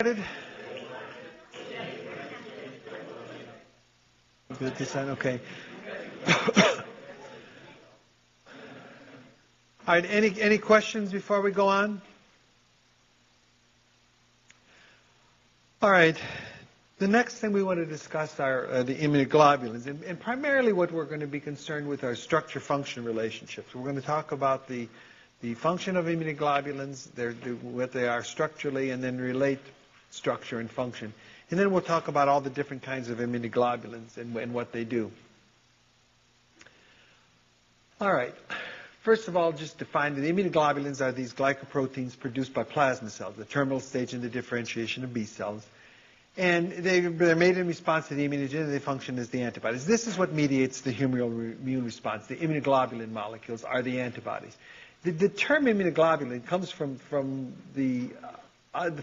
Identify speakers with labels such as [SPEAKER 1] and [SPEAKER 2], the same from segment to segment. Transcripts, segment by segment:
[SPEAKER 1] started? Good this time? Okay. All right, any questions before we go on? All right. The next thing we want to discuss are the immunoglobulins. And primarily what we're going to be concerned with are structure-function relationships. We're going to talk about the function of immunoglobulins, what they are structurally, and then relate structure and function. And then we'll talk about all the different kinds of immunoglobulins and what they do. All right. First of all, just define that the immunoglobulins are these glycoproteins produced by plasma cells, the terminal stage in the differentiation of B cells. And they're made in response to the immunogen, and they function as the antibodies. This is what mediates the humoral immune response. The immunoglobulin molecules are the antibodies. The term immunoglobulin comes from the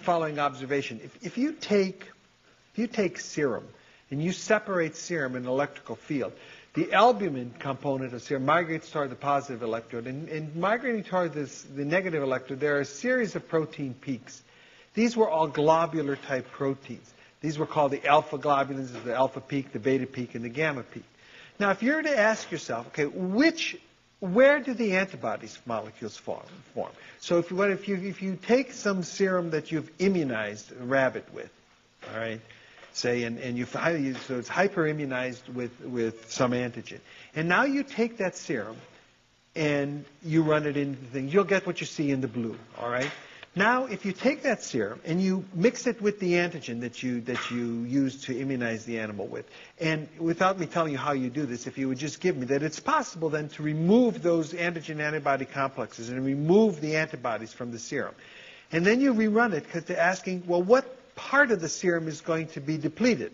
[SPEAKER 1] following observation. If you take serum and you separate serum in an electrical field, the albumin component of serum migrates toward the positive electrode. And migrating toward the negative electrode, there are a series of protein peaks. These were all globular-type proteins. These were called the alpha globulins, the alpha peak, the beta peak, and the gamma peak. Now, if you're to ask yourself, okay, where do the antibodies molecules form? So if you take some serum that you've immunized a rabbit with, all right, say, so it's hyperimmunized with some antigen, and now you take that serum and you run it into the thing, you'll get what you see in the blue, all right? Now, if you take that serum and you mix it with the antigen that you use to immunize the animal with, and without me telling you how you do this, if you would just give me that, it's possible then to remove those antigen-antibody complexes and remove the antibodies from the serum. And then you rerun it because they're asking, well, what part of the serum is going to be depleted?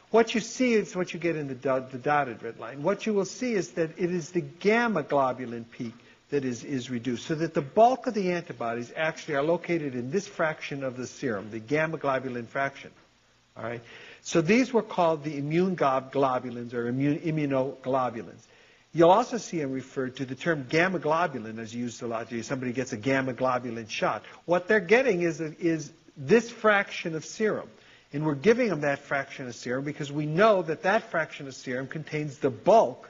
[SPEAKER 1] What you see is what you get in the dotted red line. What you will see is that it is the gamma globulin peak that is reduced, so that the bulk of the antibodies actually are located in this fraction of the serum, the gamma globulin fraction. All right? So these were called the immune globulins or immunoglobulins. You'll also see them referred to the term gamma globulin as used a lot. Somebody gets a gamma globulin shot. What they're getting is this fraction of serum. And we're giving them that fraction of serum because we know that that fraction of serum contains the bulk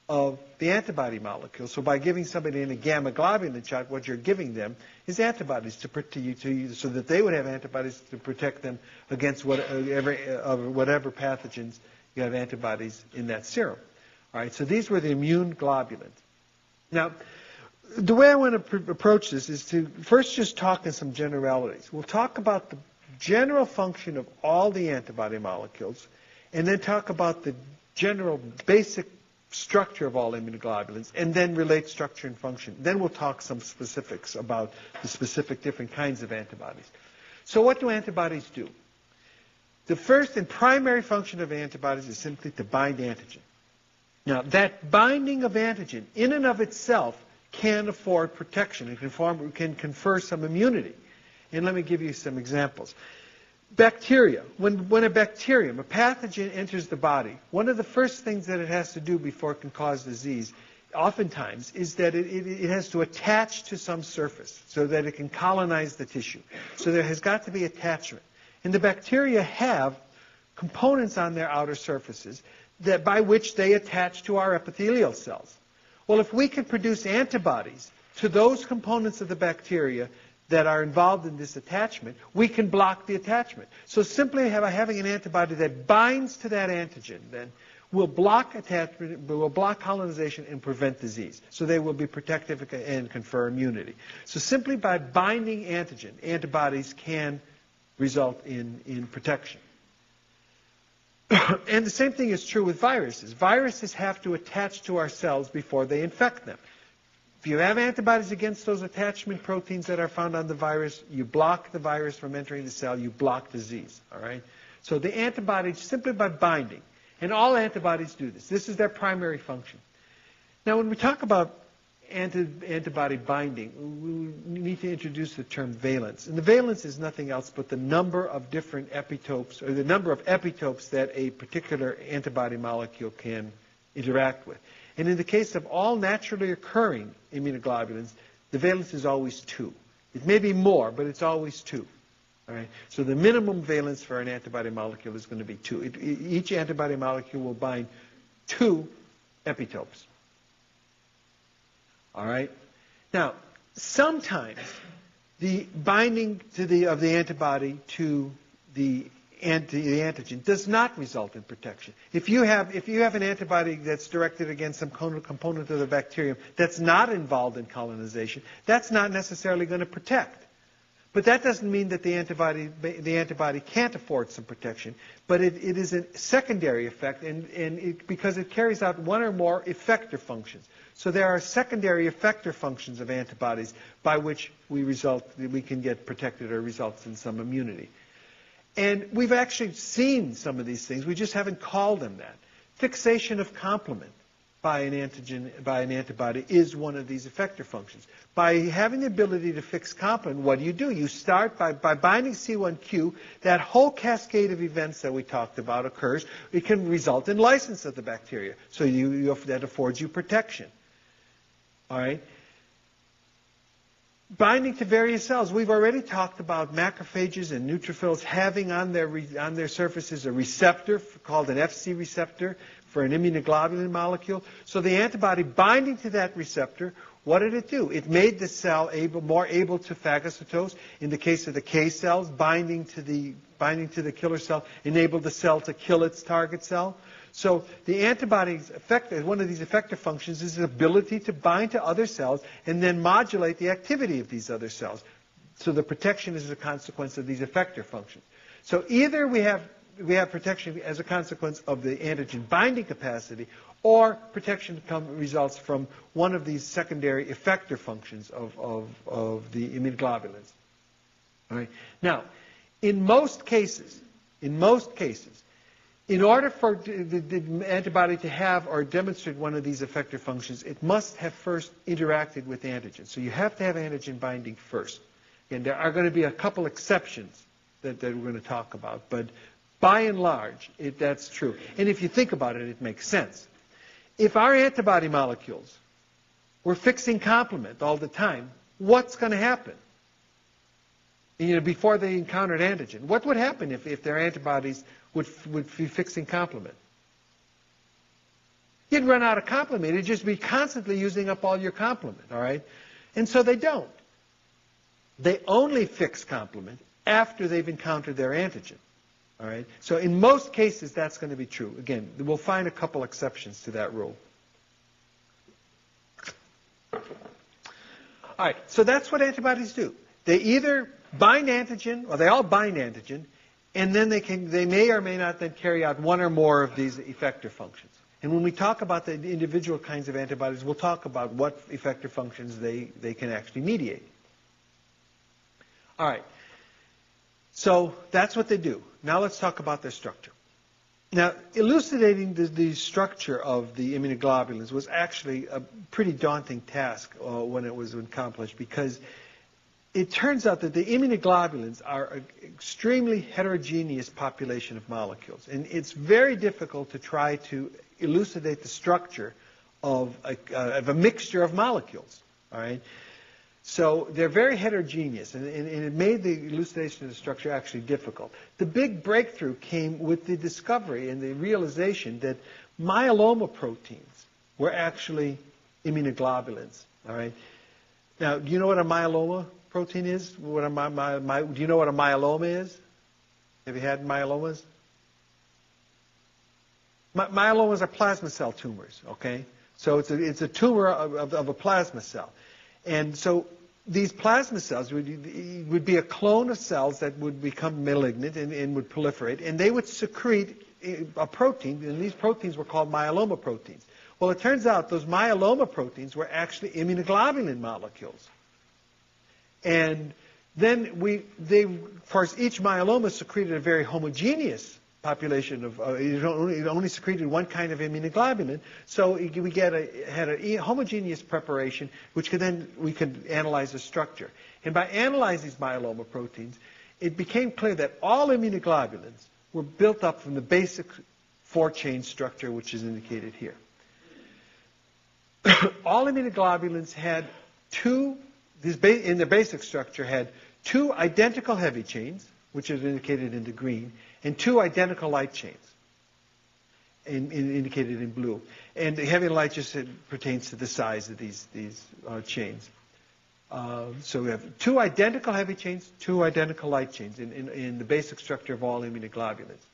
[SPEAKER 1] of the antibody molecule. So by giving somebody in a gamma globulin shot, what you're giving them is antibodies so that they would have antibodies to protect them against whatever pathogens you have antibodies in that serum. All right, so these were the immune globulins. Now, the way I want to approach this is to first just talk in some generalities. We'll talk about the general function of all the antibody molecules, and then talk about the general basic structure of all immunoglobulins, and then relate structure and function. Then we'll talk some specifics about the specific different kinds of antibodies. So what do antibodies do? The first and primary function of antibodies is simply to bind antigen. Now, that binding of antigen in and of itself can afford protection and can confer some immunity. And let me give you some examples. Bacteria. When a bacterium, a pathogen enters the body, one of the first things that it has to do before it can cause disease, oftentimes, is that it has to attach to some surface so that it can colonize the tissue. So there has got to be attachment. And the bacteria have components on their outer surfaces by which they attach to our epithelial cells. Well, if we can produce antibodies to those components of the bacteria that are involved in this attachment, we can block the attachment. So simply having an antibody that binds to that antigen then will block attachment, will block colonization and prevent disease. So they will be protective and confer immunity. So simply by binding antigen, antibodies can result in protection. And the same thing is true with viruses. Viruses have to attach to our cells before they infect them. If you have antibodies against those attachment proteins that are found on the virus, you block the virus from entering the cell, you block disease, all right? So the antibodies, simply by binding, and all antibodies do this. This is their primary function. Now, when we talk about antibody binding, we need to introduce the term valence. And the valence is nothing else but the number of different epitopes, or the number of epitopes that a particular antibody molecule can interact with. And in the case of all naturally occurring immunoglobulins, the valence is always 2. It may be more, but it's always 2. All right? So the minimum valence for an antibody molecule is going to be 2. Each antibody molecule will bind 2 epitopes. All right? Now, sometimes the binding of the antibody to the antigen does not result in protection. If you have an antibody that's directed against some component of the bacterium that's not involved in colonization, that's not necessarily going to protect. But that doesn't mean that the antibody can't afford some protection. But it is a secondary effect, because it carries out one or more effector functions. So there are secondary effector functions of antibodies by which we can get protected or results in some immunity. And we've actually seen some of these things. We just haven't called them that. Fixation of complement by an antibody is one of these effector functions. By having the ability to fix complement, what do? You start by binding C1q, that whole cascade of events that we talked about occurs. It can result in lysis of the bacteria. So that affords you protection. All right? Binding to various cells. We've already talked about macrophages and neutrophils having on their surfaces a receptor called an Fc receptor for an immunoglobulin molecule. So the antibody binding to that receptor, what did it do? It made the cell more able to phagocytose. In the case of the K cells, binding to the killer cell enabled the cell to kill its target cell. So the antibody's one of these effector functions is the ability to bind to other cells and then modulate the activity of these other cells. So the protection is a consequence of these effector functions. So either we have protection as a consequence of the antigen binding capacity, or protection results from one of these secondary effector functions of the immunoglobulins. All right. Now, in most cases, in order for the antibody to have or demonstrate one of these effector functions, it must have first interacted with antigen. So you have to have antigen binding first. And there are going to be a couple exceptions that we're going to talk about. But by and large, that's true. And if you think about it, it makes sense. If our antibody molecules were fixing complement all the time, what's going to happen? Before they encountered antigen, what would happen if their antibodies would be fixing complement? You'd run out of complement. It'd just be constantly using up all your complement, all right? And so they don't. They only fix complement after they've encountered their antigen, all right? So in most cases, that's going to be true. Again, we'll find a couple exceptions to that rule. All right, so that's what antibodies do. They either bind antigen, or they all bind antigen, and then they may or may not then carry out one or more of these effector functions. And when we talk about the individual kinds of antibodies, we'll talk about what effector functions they can actually mediate. All right. So that's what they do. Now let's talk about their structure. Now, elucidating the structure of the immunoglobulins was actually a pretty daunting task when it was accomplished, because it turns out that the immunoglobulins are an extremely heterogeneous population of molecules. And it's very difficult to try to elucidate the structure of a mixture of molecules. All right? So they're very heterogeneous, and it made the elucidation of the structure actually difficult. The big breakthrough came with the discovery and the realization that myeloma proteins were actually immunoglobulins. All right? Now, do you know what a myeloma protein is? Do you know what a myeloma is? Have you had myelomas? Myelomas are plasma cell tumors, okay? So it's a tumor of a plasma cell. And so these plasma cells would be a clone of cells that would become malignant and would proliferate, and they would secrete a protein, and these proteins were called myeloma proteins. Well, it turns out those myeloma proteins were actually immunoglobulin molecules. And then of course, each myeloma secreted a very homogeneous population of, it only secreted one kind of immunoglobulin. So we had a homogeneous preparation, which we could analyze the structure. And by analyzing these myeloma proteins, it became clear that all immunoglobulins were built up from the basic 4-chain structure, which is indicated here. All immunoglobulins in their basic structure had 2 identical heavy chains, which is indicated in the green, and 2 identical light chains, indicated in blue. And the heavy and light just pertains to the size of these chains. So we have 2 identical heavy chains, 2 identical light chains in the basic structure of all immunoglobulins.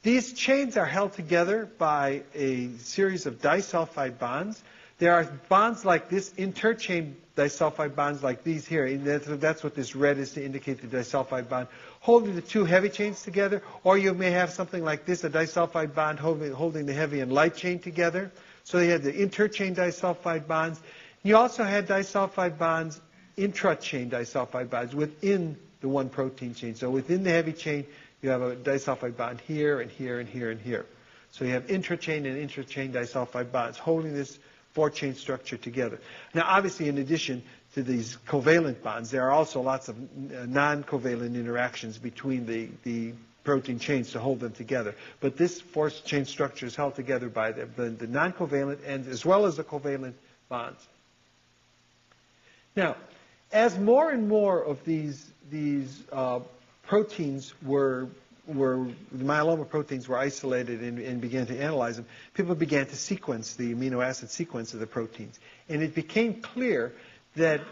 [SPEAKER 1] These chains are held together by a series of disulfide bonds. There are bonds like this, interchain disulfide bonds like these here. And that's what this red is to indicate the disulfide bond, holding the 2 heavy chains together. Or you may have something like this, a disulfide bond holding the heavy and light chain together. So you had the interchain disulfide bonds. You also had disulfide bonds, intrachain disulfide bonds within the one protein chain. So within the heavy chain, you have a disulfide bond here and here and here and here. So you have intrachain and interchain disulfide bonds holding this 4-chain structure together. Now, obviously, in addition to these covalent bonds, there are also lots of non-covalent interactions between the protein chains to hold them together. But this 4-chain structure is held together by the non-covalent and as well as the covalent bonds. Now, as more and more of these proteins the myeloma proteins were isolated and began to analyze them, people began to sequence the amino acid sequence of the proteins. And it became clear that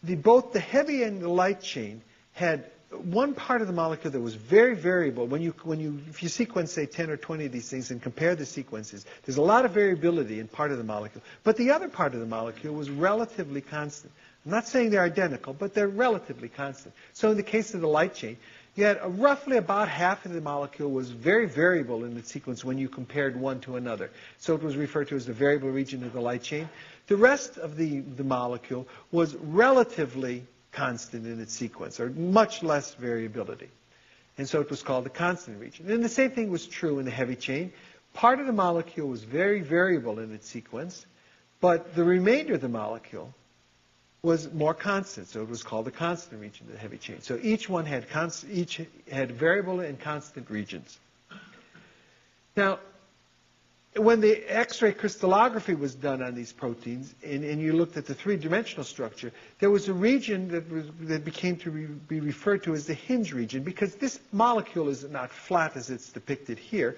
[SPEAKER 1] both the heavy and the light chain had one part of the molecule that was very variable. If you sequence, say, 10 or 20 of these things and compare the sequences, there's a lot of variability in part of the molecule. But the other part of the molecule was relatively constant. I'm not saying they're identical, but they're relatively constant. So in the case of the light chain, you had roughly about half of the molecule was very variable in its sequence when you compared one to another. So it was referred to as the variable region of the light chain. The rest of the molecule was relatively constant in its sequence, or much less variability. And so it was called the constant region. And the same thing was true in the heavy chain. Part of the molecule was very variable in its sequence, but the remainder of the molecule was more constant, so it was called the constant region of the heavy chain. So each had variable and constant regions. Now, when the X-ray crystallography was done on these proteins, and you looked at the 3-dimensional structure, there was a region that became to be referred to as the hinge region, because this molecule is not flat as it's depicted here.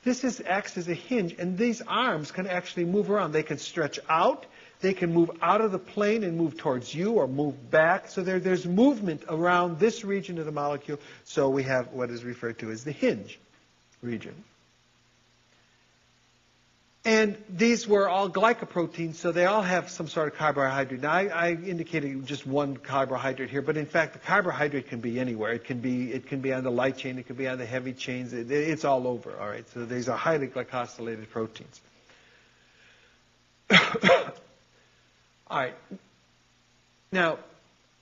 [SPEAKER 1] This acts as a hinge, and these arms can actually move around. They can stretch out. They can move out of the plane and move towards you or move back. So there's movement around this region of the molecule. So we have what is referred to as the hinge region. And these were all glycoproteins, so they all have some sort of carbohydrate. Now, I indicated just one carbohydrate here, but in fact, the carbohydrate can be anywhere. It can be on the light chain. It can be on the heavy chains. It's all over, all right? So these are highly glycosylated proteins. All right. Now,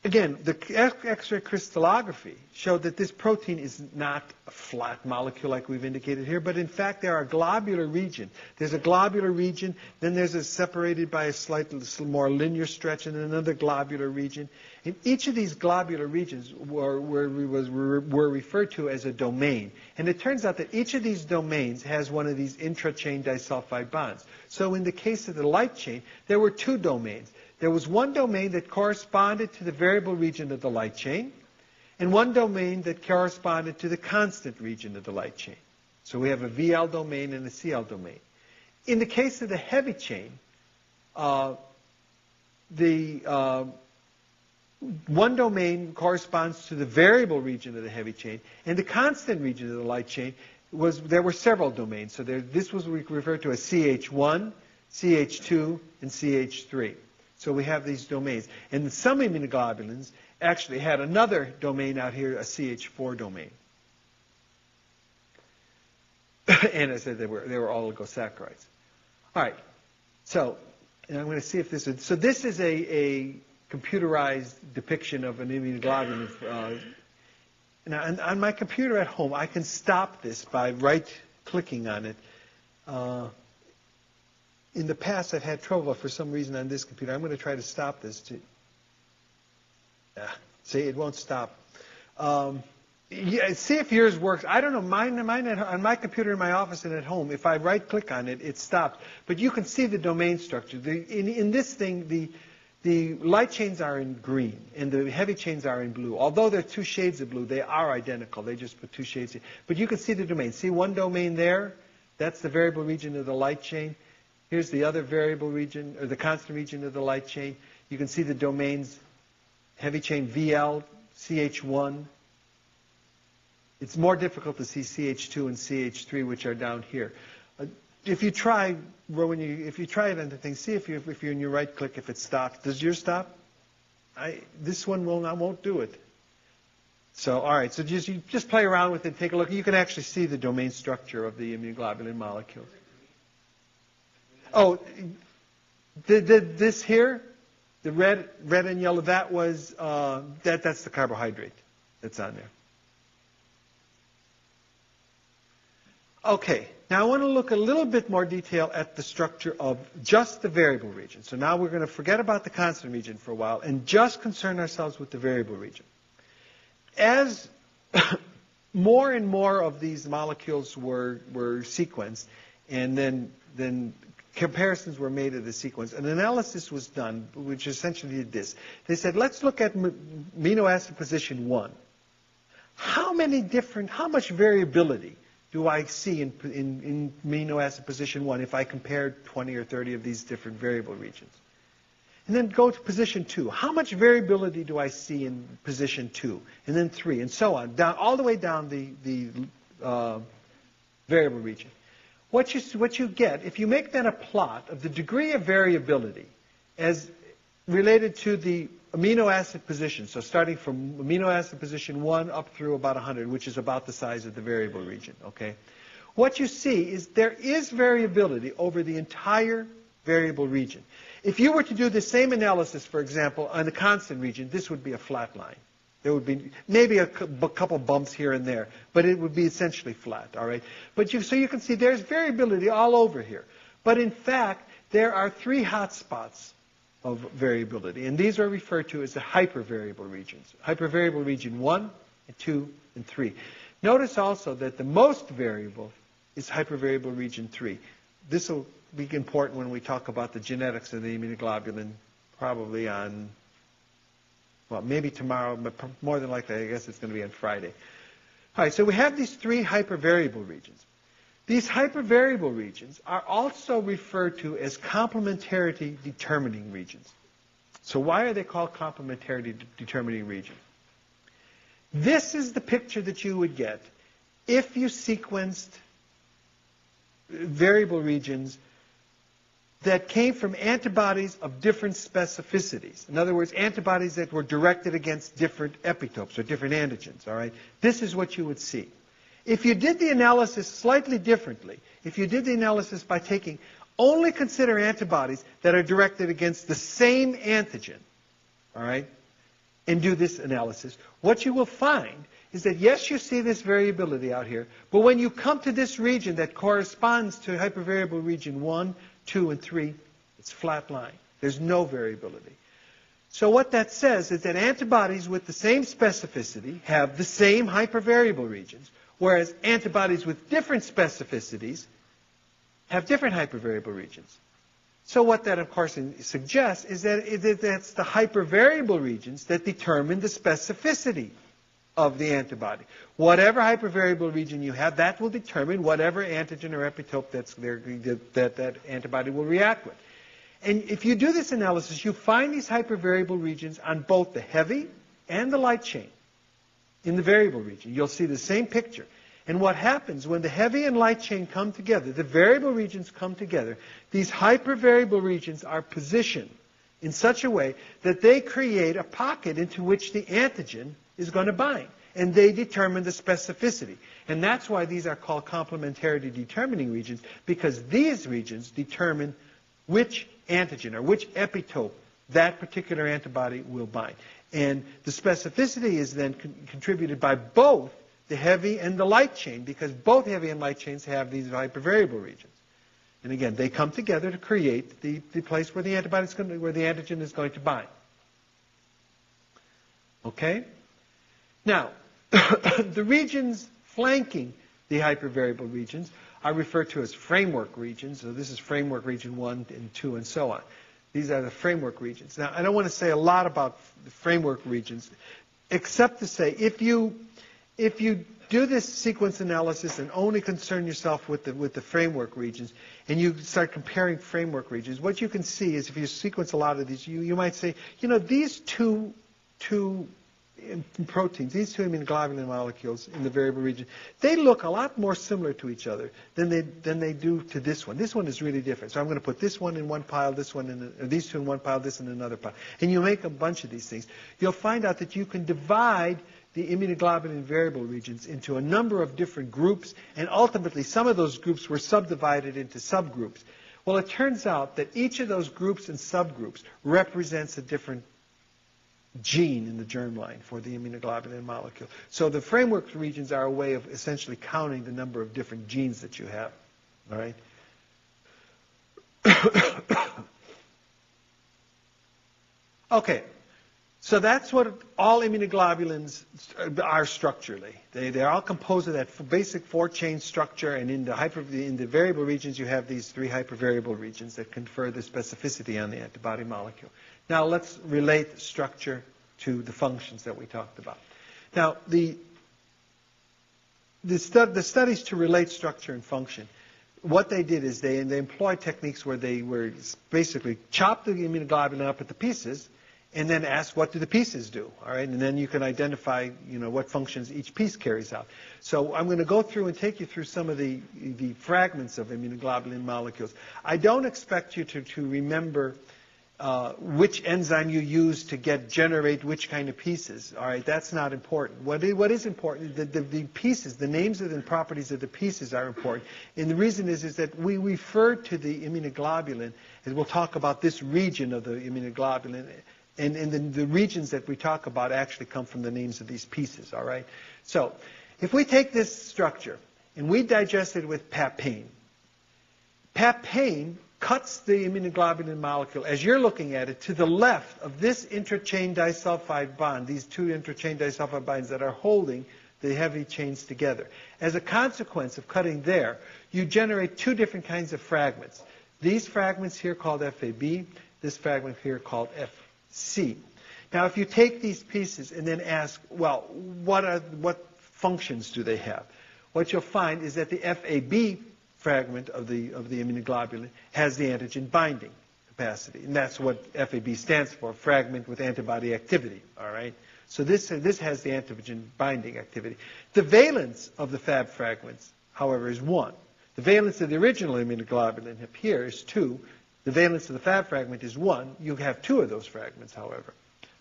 [SPEAKER 1] again, the X-ray crystallography showed that this protein is not a flat molecule like we've indicated here, but in fact there are globular regions. There's a globular region, then there's a separated by a slightly more linear stretch, and another globular region. And each of these globular regions were referred to as a domain. And it turns out that each of these domains has one of these intrachain disulfide bonds. So in the case of the light chain, there were 2 domains. There was one domain that corresponded to the variable region of the light chain, and one domain that corresponded to the constant region of the light chain. So we have a VL domain and a CL domain. In the case of the heavy chain, one domain corresponds to the variable region of the heavy chain, and the constant region of the light chain there were several domains. So this was referred to as CH1, CH2, and CH3. So we have these domains. And some immunoglobulins actually had another domain out here, a CH4 domain. And I said they were oligosaccharides. All right. So, and I'm going to see if this is... So this is a computerized depiction of an immunoglobulin. Now, on my computer at home, I can stop this by right-clicking on it. In the past, I've had trouble for some reason on this computer. I'm going to try to stop this. See, it won't stop. See if yours works. I don't know. Mine on my computer in my office and at home, if I right-click on it, it stops. But you can see the domain structure. In this thing, The light chains are in green, and the heavy chains are in blue. Although they're two shades of blue, they are identical. They just put two shades in. But you can see the domain. See one domain there? That's the variable region of the light chain. Here's the other variable region, or the constant region of the light chain. You can see the domains, heavy chain VL, CH1. It's more difficult to see CH2 and CH3, which are down here. If you try, if you try it on the thing, see if you're in your right click, if it stops. Does yours stop? This one won't do it. So, all right. So you just play around with it, take a look. You can actually see the domain structure of the immunoglobulin molecules. Oh, this here, the red and yellow, that was that's the carbohydrate that's on there. Okay, now I want to look a little bit more detail at the structure of just the variable region. So now we're going to forget about the constant region for a while and just concern ourselves with the variable region. As more and more of these molecules were sequenced, and then comparisons were made of the sequence, an analysis was done, which essentially did this. They said, let's look at amino acid position 1. How much variability do I see in amino acid position 1 if I compare 20 or 30 of these different variable regions? And then go to position 2. How much variability do I see in position 2? And then 3, and so on, down all the way down the variable region. What you get, if you make then a plot of the degree of variability as related to the amino acid position, so starting from amino acid position 1 up through about 100, which is about the size of the variable region, okay? What you see is there is variability over the entire variable region. If you were to do the same analysis, for example, on the constant region, this would be a flat line. There would be maybe a couple bumps here and there, but it would be essentially flat, all right? So you can see there's variability all over here. But in fact, there are 3 hotspots of variability, and these are referred to as the hypervariable regions. Hypervariable region 1, and 2, and 3. Notice also that the most variable is hypervariable region 3. This will be important when we talk about the genetics of the immunoglobulin, probably on, well, maybe tomorrow, but more than likely, I guess it's going to be on Friday. All right, so we have these 3 hypervariable regions. These hypervariable regions are also referred to as complementarity determining regions. So why are they called complementarity determining regions? This is the picture that you would get if you sequenced variable regions that came from antibodies of different specificities. In other words, antibodies that were directed against different epitopes or different antigens, all right? This is what you would see. If you did the analysis slightly differently, if you did the analysis by taking only consider antibodies that are directed against the same antigen, all right, and do this analysis, what you will find is that, yes, you see this variability out here, but when you come to this region that corresponds to hypervariable region 1, 2, and 3, it's flat line. There's no variability. So what that says is that antibodies with the same specificity have the same hypervariable regions, whereas antibodies with different specificities have different hypervariable regions. So what that, of course, suggests is that that's the hypervariable regions that determine the specificity of the antibody. Whatever hypervariable region you have, that will determine whatever antigen or epitope that's there, that antibody will react with. And if you do this analysis, you find these hypervariable regions on both the heavy and the light chain in the variable region. You'll see the same picture. And what happens when the heavy and light chain come together, the variable regions come together, these hypervariable regions are positioned in such a way that they create a pocket into which the antigen is going to bind. And they determine the specificity. And that's why these are called complementarity determining regions, because these regions determine which antigen or which epitope that particular antibody will bind. And the specificity is then contributed by both the heavy and the light chain, because both heavy and light chains have these hypervariable regions. And again, they come together to create the place where the where the antigen is going to bind. Okay? Now, the regions flanking the hypervariable regions are referred to as framework regions. So this is framework region 1 and 2 and so on. These are the framework regions. Now, I don't want to say a lot about the framework regions, except to say if you do this sequence analysis and only concern yourself with the framework regions, and you start comparing framework regions, what you can see is if you sequence a lot of these, you might say, these two proteins, these two immunoglobulin molecules in the variable region, they look a lot more similar to each other than they do to this one. This one is really different. So I'm going to put this one in one pile, this one these two in one pile, this in another pile. And you make a bunch of these things. You'll find out that you can divide the immunoglobulin variable regions into a number of different groups, and ultimately some of those groups were subdivided into subgroups. Well, it turns out that each of those groups and subgroups represents a different gene in the germline for the immunoglobulin molecule. So the framework regions are a way of essentially counting the number of different genes that you have. All right? Okay. So that's what all immunoglobulins are structurally. They're all composed of that basic four-chain structure, and in the variable regions you have these three hypervariable regions that confer the specificity on the antibody molecule. Now let's relate the structure to the functions that we talked about. Now the studies to relate structure and function, what they did is they employed techniques where they were basically chop the immunoglobulin up into pieces, and then ask what do the pieces do, all right? And then you can identify, what functions each piece carries out. So I'm going to go through and take you through some of the fragments of immunoglobulin molecules. I don't expect you to remember which enzyme you use to generate which kind of pieces, all right? That's not important. What is important is that the pieces, the names and properties of the pieces are important. And the reason is that we refer to the immunoglobulin, and we'll talk about this region of the immunoglobulin, and the regions that we talk about actually come from the names of these pieces, all right? So if we take this structure and we digest it with papain, papain cuts the immunoglobulin molecule, as you're looking at it, to the left of this interchain disulfide bond, these two interchain disulfide bonds that are holding the heavy chains together. As a consequence of cutting there, you generate two different kinds of fragments. These fragments here called FAB, this fragment here called FC. Now, if you take these pieces and then ask, well, what functions do they have? What you'll find is that the FAB fragment of the immunoglobulin has the antigen binding capacity, and that's what FAB stands for, fragment with antibody activity. All right. So this has the antigen binding activity. The valence of the Fab fragments, however, is 1. The valence of the original immunoglobulin up here is 2. The valence of the Fab fragment is 1. You have 2 of those fragments, however.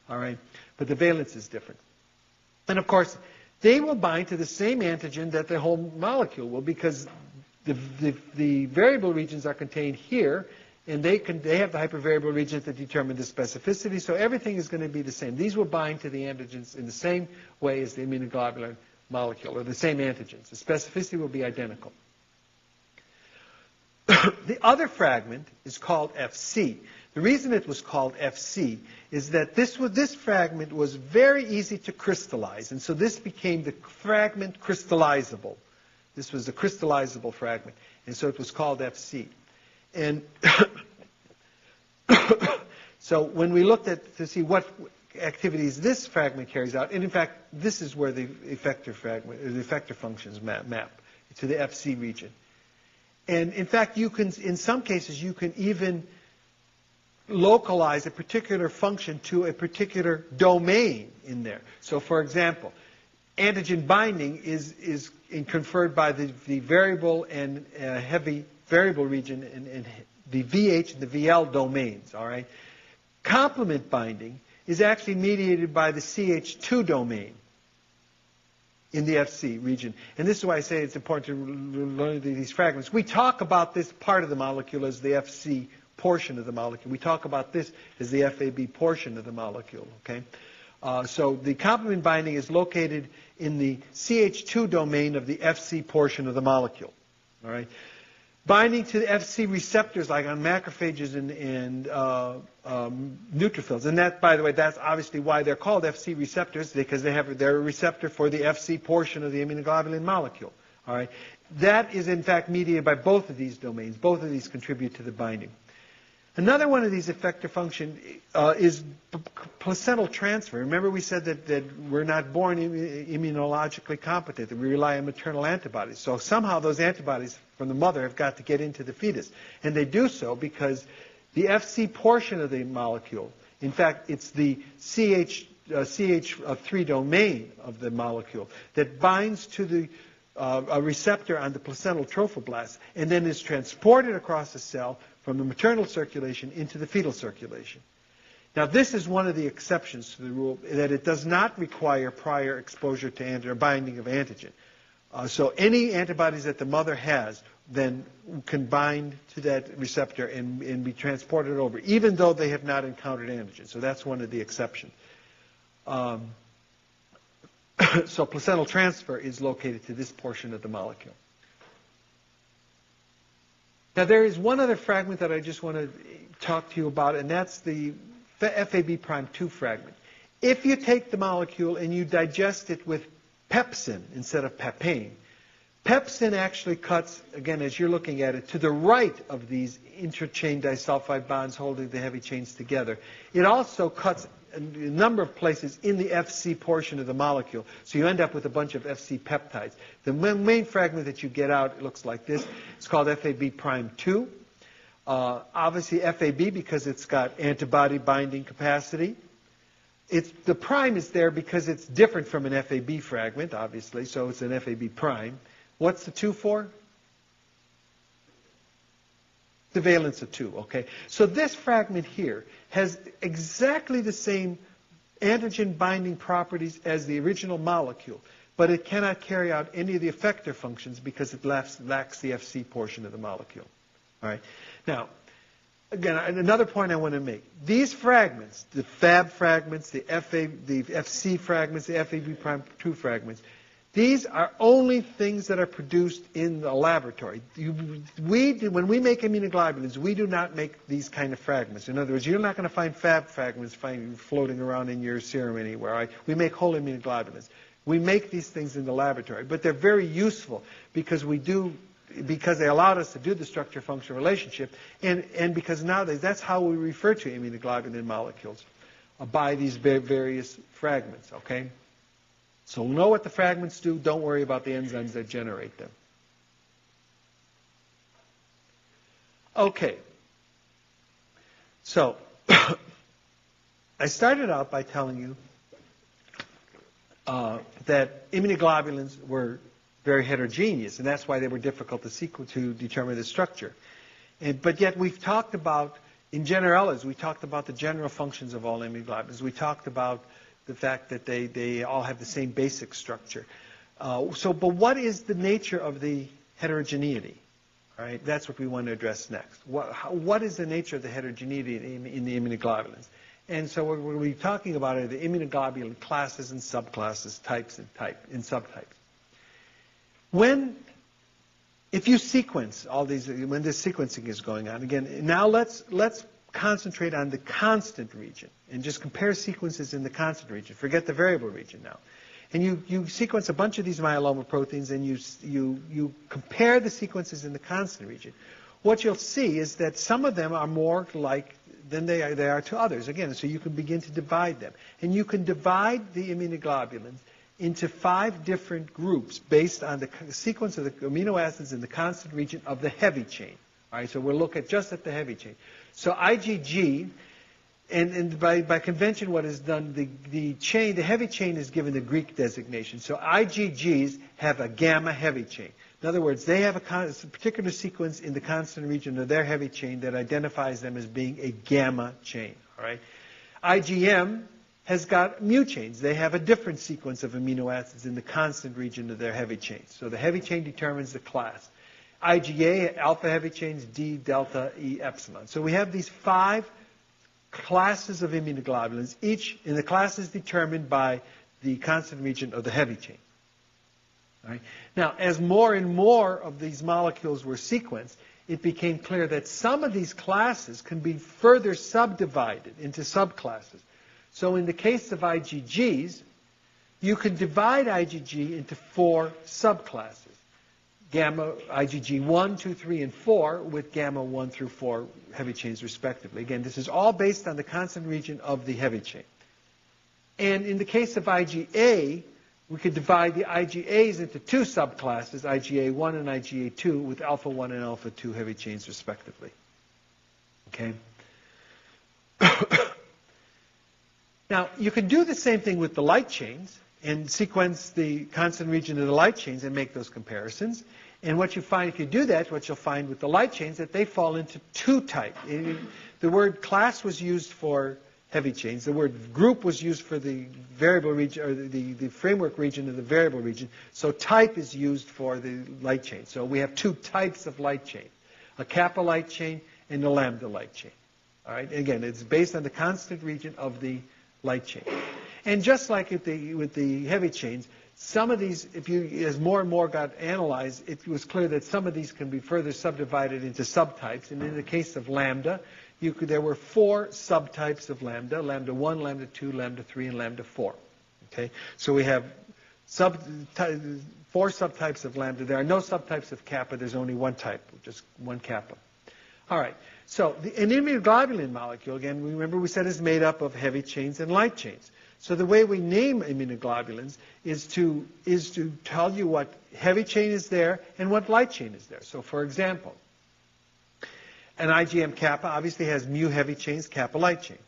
[SPEAKER 1] All right? But the valence is different. And, of course, they will bind to the same antigen that the whole molecule will, because the variable regions are contained here, and they have the hypervariable regions that determine the specificity, so everything is going to be the same. These will bind to the antigens in the same way as the immunoglobulin molecule, or the same antigens. The specificity will be identical. The other fragment is called FC. The reason it was called FC is that this fragment was very easy to crystallize, and so this became the fragment crystallizable. This was a crystallizable fragment, and so it was called FC. And so when we looked to see what activities this fragment carries out, and in fact, this is where the effector functions map to the FC region. And in fact, in some cases, you can even localize a particular function to a particular domain in there. So, for example, antigen binding is conferred by the variable and heavy variable region in the VH and the VL domains. All right. Complement binding is actually mediated by the CH2 domain in the FC region. And this is why I say it's important to learn these fragments. We talk about this part of the molecule as the FC portion of the molecule. We talk about this as the FAB portion of the molecule. Okay? So the complement binding is located in the CH2 domain of the FC portion of the molecule. All right? Binding to the FC receptors, like on macrophages and neutrophils. And that, by the way, that's obviously why they're called FC receptors, because they're a receptor for the FC portion of the immunoglobulin molecule. All right? That is, in fact, mediated by both of these domains. Both of these contribute to the binding. Another one of these effector function is placental transfer. Remember we said that we're not born immunologically competent, that we rely on maternal antibodies. So somehow those antibodies from the mother have got to get into the fetus. And they do so because the FC portion of the molecule, in fact, it's the CH3 domain of the molecule that binds to a receptor on the placental trophoblast and then is transported across the cell from the maternal circulation into the fetal circulation. Now, this is one of the exceptions to the rule, that it does not require prior exposure to binding of antigen. So any antibodies that the mother has then can bind to that receptor and be transported over, even though they have not encountered antigen. So that's one of the exceptions. So placental transfer is located to this portion of the molecule. Now, there is one other fragment that I just want to talk to you about, and that's the FAB'2 fragment. If you take the molecule and you digest it with pepsin instead of papain, pepsin actually cuts, again, as you're looking at it, to the right of these interchain disulfide bonds holding the heavy chains together. It also cuts a number of places in the FC portion of the molecule, so you end up with a bunch of FC peptides. The main fragment that you get out, it looks like this. It's called FAB'2. Obviously FAB because it's got antibody binding capacity. The prime is there because it's different from an FAB fragment, obviously, so it's an FAB prime. What's the 2 for? The valence of 2, okay? So this fragment here has exactly the same antigen binding properties as the original molecule, but it cannot carry out any of the effector functions because it lacks the FC portion of the molecule. All right? Now, again, another point I want to make. These fragments, the Fab fragments, the FC fragments, the FAB'2 fragments, these are only things that are produced in the laboratory. When we make immunoglobulins, we do not make these kind of fragments. In other words, you're not going to find Fab fragments floating around in your serum anywhere. Right? We make whole immunoglobulins. We make these things in the laboratory, but they're very useful because they allowed us to do the structure-function relationship, and because nowadays that's how we refer to immunoglobulin molecules, by these various fragments. Okay. So know what the fragments do. Don't worry about the enzymes that generate them. Okay. So I started out by telling you that immunoglobulins were very heterogeneous, and that's why they were difficult to determine the structure. But yet we've talked about, in generalities, we talked about the general functions of all immunoglobulins. We talked about the fact that they all have the same basic structure. But what is the nature of the heterogeneity? All right, that's what we want to address next. What is the nature of the heterogeneity in the immunoglobulins? And so what we'll be talking about are the immunoglobulin classes and subclasses, types and subtypes. If you sequence all these, when this sequencing is going on, again, now let's concentrate on the constant region and just compare sequences in the constant region. Forget the variable region now. And you sequence a bunch of these myeloma proteins and you compare the sequences in the constant region. What you'll see is that some of them are more like than they are to others. Again, so you can begin to divide them. And you can divide the immunoglobulins into 5 different groups based on the sequence of the amino acids in the constant region of the heavy chain. All right, so we'll look just at the heavy chain. So IgG, and by convention what is done, the heavy chain is given the Greek designation. So IgGs have a gamma heavy chain. In other words, they have a particular sequence in the constant region of their heavy chain that identifies them as being a gamma chain. All right? IgM has got mu chains. They have a different sequence of amino acids in the constant region of their heavy chain. So the heavy chain determines the class. IgA, alpha heavy chains, D, delta, E, epsilon. So we have these 5 classes of immunoglobulins, each in the classes determined by the constant region of the heavy chain. All right? Now, as more and more of these molecules were sequenced, it became clear that some of these classes can be further subdivided into subclasses. So in the case of IgGs, you can divide IgG into 4 subclasses. gamma IgG 1, 2, 3, and 4 with gamma 1 through 4 heavy chains respectively. Again, this is all based on the constant region of the heavy chain. And in the case of IgA, we could divide the IgAs into two subclasses, IgA1 and IgA2, with alpha 1 and alpha 2 heavy chains respectively. Okay? Now, you can do the same thing with the light chains and sequence the constant region of the light chains and make those comparisons. And what you find, if you do that, what you'll find with the light chains, that they fall into two types. The word class was used for heavy chains. The word group was used for the variable region, or the framework region of the variable region. So type is used for the light chain. So we have two types of light chain, a kappa light chain and a lambda light chain. All right. Again, it's based on the constant region of the light chain. And just like with the heavy chains, some of these, as more and more got analyzed, it was clear that some of these can be further subdivided into subtypes. And in the case of lambda, there were 4 subtypes of lambda: lambda 1, lambda 2, lambda 3, and lambda 4. Okay, so we have 4 subtypes of lambda. There are no subtypes of kappa. There's only one type, just one kappa. All right. So an immunoglobulin molecule, again, remember we said is made up of heavy chains and light chains. So the way we name immunoglobulins is to tell you what heavy chain is there and what light chain is there. So for example, an IgM kappa obviously has mu heavy chains, kappa light chains.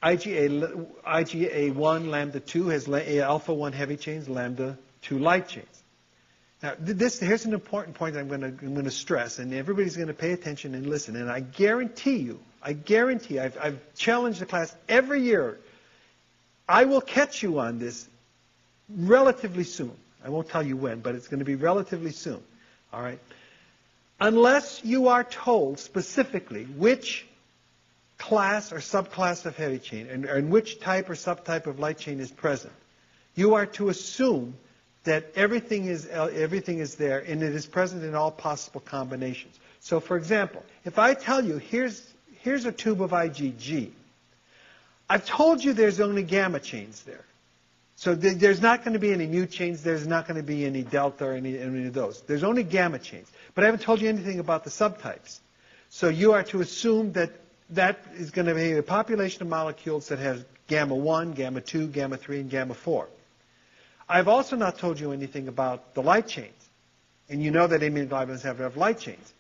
[SPEAKER 1] IgA1 lambda 2 has alpha 1 heavy chains, lambda 2 light chains. Now, here's an important point I'm going to stress, and everybody's going to pay attention and listen. And I guarantee, I've challenged the class every year. I will catch you on this relatively soon. I won't tell you when, but it's going to be relatively soon. All right? Unless you are told specifically which class or subclass of heavy chain and which type or subtype of light chain is present, you are to assume that everything is there and it is present in all possible combinations. So, for example, if I tell you here's a tube of IgG, I've told you there's only gamma chains there. So there's not going to be any mu chains. There's not going to be any delta or any of those. There's only gamma chains. But I haven't told you anything about the subtypes. So you are to assume that is going to be a population of molecules that has gamma 1, gamma 2, gamma 3, and gamma 4. I've also not told you anything about the light chains. And you know that immunoglobulins have light chains.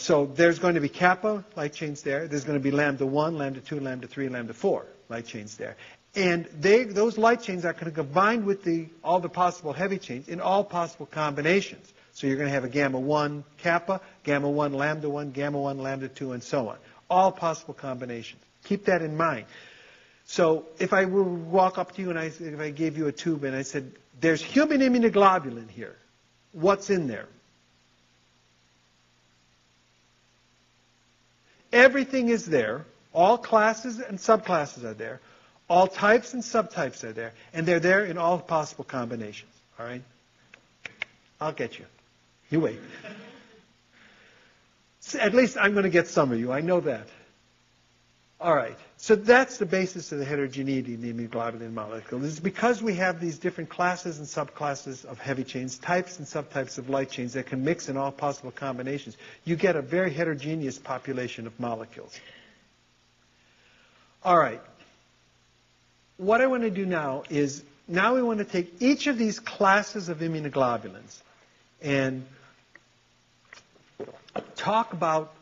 [SPEAKER 1] So there's going to be kappa light chains there. There's going to be lambda 1, lambda 2, lambda 3, lambda 4 light chains there. And those light chains are going to combine with all the possible heavy chains in all possible combinations. So you're going to have a gamma 1 kappa, gamma 1 lambda 1, gamma 1 lambda 2, and so on. All possible combinations. Keep that in mind. So if I were to walk up to you and if I gave you a tube and I said, there's human immunoglobulin here, what's in there? Everything is there. All classes and subclasses are there. All types and subtypes are there. And they're there in all possible combinations. All right? I'll get you. You wait. At least I'm going to get some of you. I know that. All right. So that's the basis of the heterogeneity in the immunoglobulin molecule. This is because we have these different classes and subclasses of heavy chains, types and subtypes of light chains that can mix in all possible combinations. You get a very heterogeneous population of molecules. All right. What I want to do now is, we want to take each of these classes of immunoglobulins and talk about,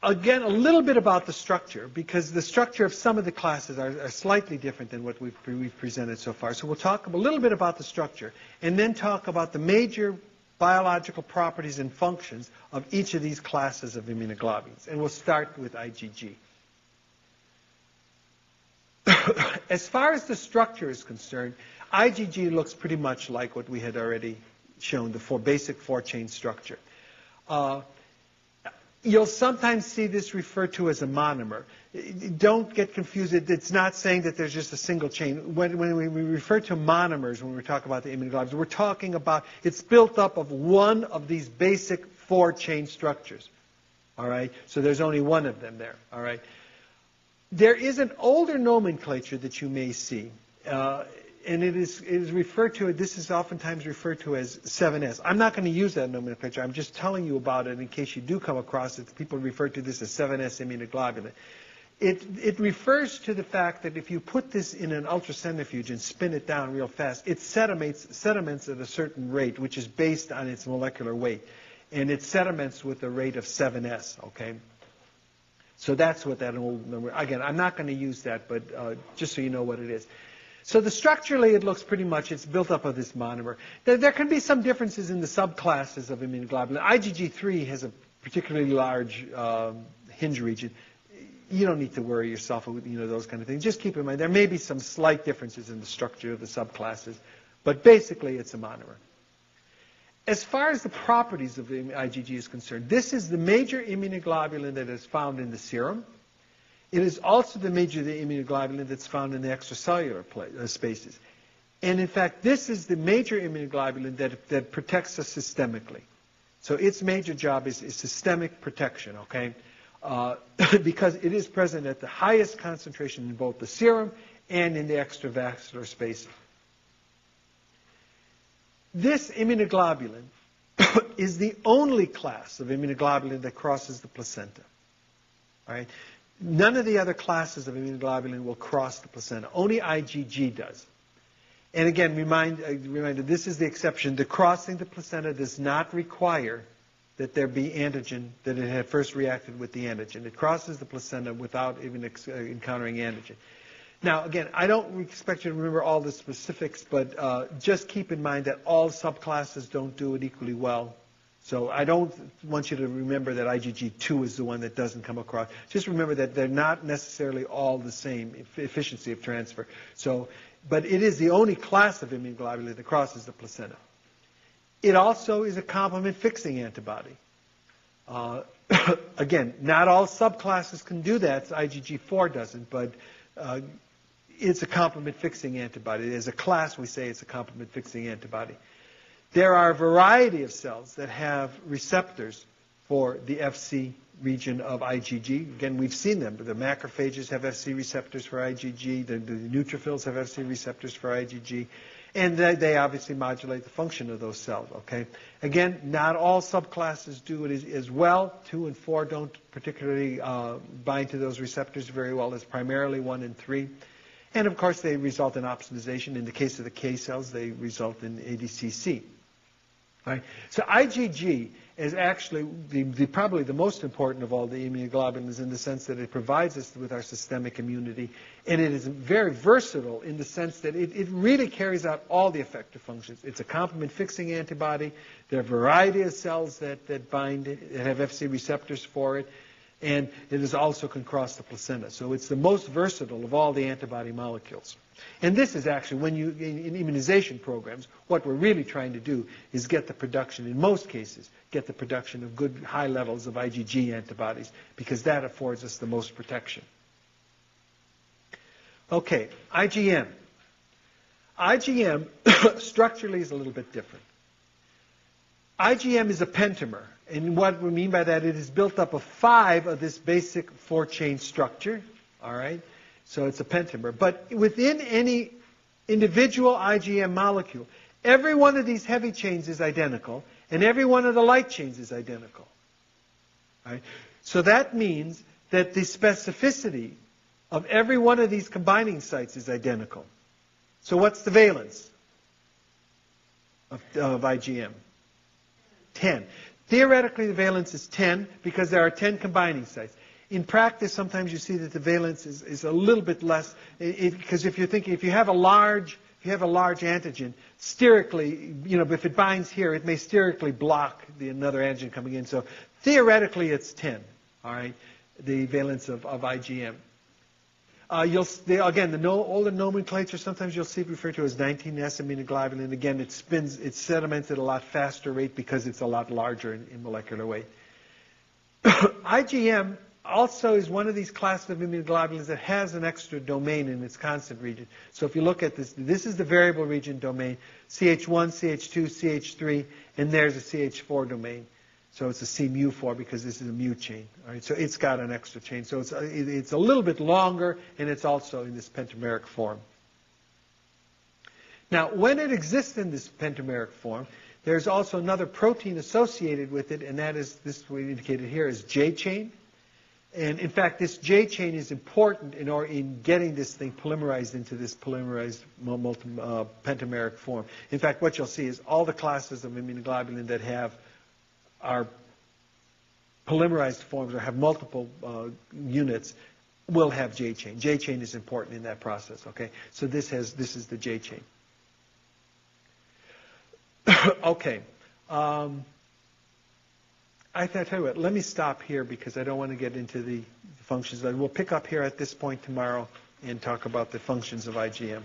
[SPEAKER 1] again, a little bit about the structure, because the structure of some of the classes are slightly different than what we've presented so far. So we'll talk a little bit about the structure, and then talk about the major biological properties and functions of each of these classes of immunoglobulins. And we'll start with IgG. As far as the structure is concerned, IgG looks pretty much like what we had already shown, the basic 4-chain structure. You'll sometimes see this referred to as a monomer. Don't get confused. It's not saying that there's just a single chain. When we refer to monomers, when we talk about the immunoglobulins, we're talking about it's built up of one of these basic 4-chain structures. All right? So there's only one of them there. All right? There is an older nomenclature that you may see. it is referred to, this is oftentimes referred to as 7S. I'm not going to use that nomenclature. I'm just telling you about it in case you do come across it. People refer to this as 7S immunoglobulin. It refers to the fact that if you put this in an ultracentrifuge and spin it down real fast, it sediments at a certain rate, which is based on its molecular weight. And it sediments with a rate of 7S, okay? So that's what that old number, again, I'm not going to use that, but just so you know what it is. So structurally, it looks pretty much, it's built up of this monomer. There can be some differences in the subclasses of immunoglobulin. IgG3 has a particularly large hinge region. You don't need to worry yourself with those kind of things. Just keep in mind, there may be some slight differences in the structure of the subclasses, but basically it's a monomer. As far as the properties of the IgG is concerned, this is the major immunoglobulin that is found in the serum. It is also the immunoglobulin that's found in the extracellular spaces. And in fact, this is the major immunoglobulin that protects us systemically. So its major job is systemic protection, okay? Because it is present at the highest concentration in both the serum and in the extravascular spaces. This immunoglobulin is the only class of immunoglobulin that crosses the placenta. All right? None of the other classes of immunoglobulin will cross the placenta. Only IgG does. And again, reminder, this is the exception. The crossing the placenta does not require that there be antigen, that it had first reacted with the antigen. It crosses the placenta without even encountering antigen. Now, again, I don't expect you to remember all the specifics, but just keep in mind that all subclasses don't do it equally well. So I don't want you to remember that IgG2 is the one that doesn't come across. Just remember that they're not necessarily all the same efficiency of transfer. So, but it is the only class of immunoglobulin that crosses the placenta. It also is a complement-fixing antibody. Again, not all subclasses can do that. IgG4 doesn't, but it's a complement-fixing antibody. As a class, we say it's a complement-fixing antibody. There are a variety of cells that have receptors for the Fc region of IgG. Again, we've seen them. The macrophages have Fc receptors for IgG. The neutrophils have Fc receptors for IgG. And they obviously modulate the function of those cells, okay? Again, not all subclasses do it as well. 2 and 4 don't particularly bind to those receptors very well. It's primarily 1 and 3. And, of course, they result in opsonization. In the case of the K cells, they result in ADCC. Right? So IgG is actually probably the most important of all the immunoglobulins in the sense that it provides us with our systemic immunity. And it is very versatile in the sense that it really carries out all the effector functions. It's a complement-fixing antibody. There are a variety of cells that bind it, that have Fc receptors for it. And it also can cross the placenta. So it's the most versatile of all the antibody molecules. And this is actually, when you, in immunization programs, what we're really trying to do is get the production, in most cases, get the production of good high levels of IgG antibodies, because that affords us the most protection. Okay, IgM. IgM structurally is a little bit different. IgM is a pentamer. And what we mean by that, it is built up of 5 of this basic 4-chain structure. All right? So it's a pentamer. But within any individual IgM molecule, every one of these heavy chains is identical, and every one of the light chains is identical. All right? So that means that the specificity of every one of these combining sites is identical. So what's the valence of IgM? 10. Theoretically, the valence is 10 because there are 10 combining sites. In practice, sometimes you see that the valence is a little bit less, because if you have a large antigen, sterically, if it binds here, it may sterically block another antigen coming in. So theoretically, it's 10. All right, the valence of IgM. Again, the older nomenclature, sometimes you'll see it referred to as 19S immunoglobulin. Again, it sediments at a lot faster rate because it's a lot larger in molecular weight. IgM also is one of these classes of immunoglobulins that has an extra domain in its constant region. So if you look at this is the variable region domain, CH1, CH2, CH3, and there's a CH4 domain. So it's a C-mu4 because this is a mu chain. All right? So it's got an extra chain. So it's a little bit longer, and it's also in this pentameric form. Now, when it exists in this pentameric form, there's also another protein associated with it, and that is, this we indicated here, is J chain. And in fact, this J chain is important in getting this thing polymerized into this polymerized pentameric form. In fact, what you'll see is all the classes of immunoglobulin that are polymerized forms or have multiple units will have J chain. J chain is important in that process. Okay, so this is the J chain. Okay. I tell you what, let me stop here because I don't want to get into the functions. We'll pick up here at this point tomorrow and talk about the functions of IgM.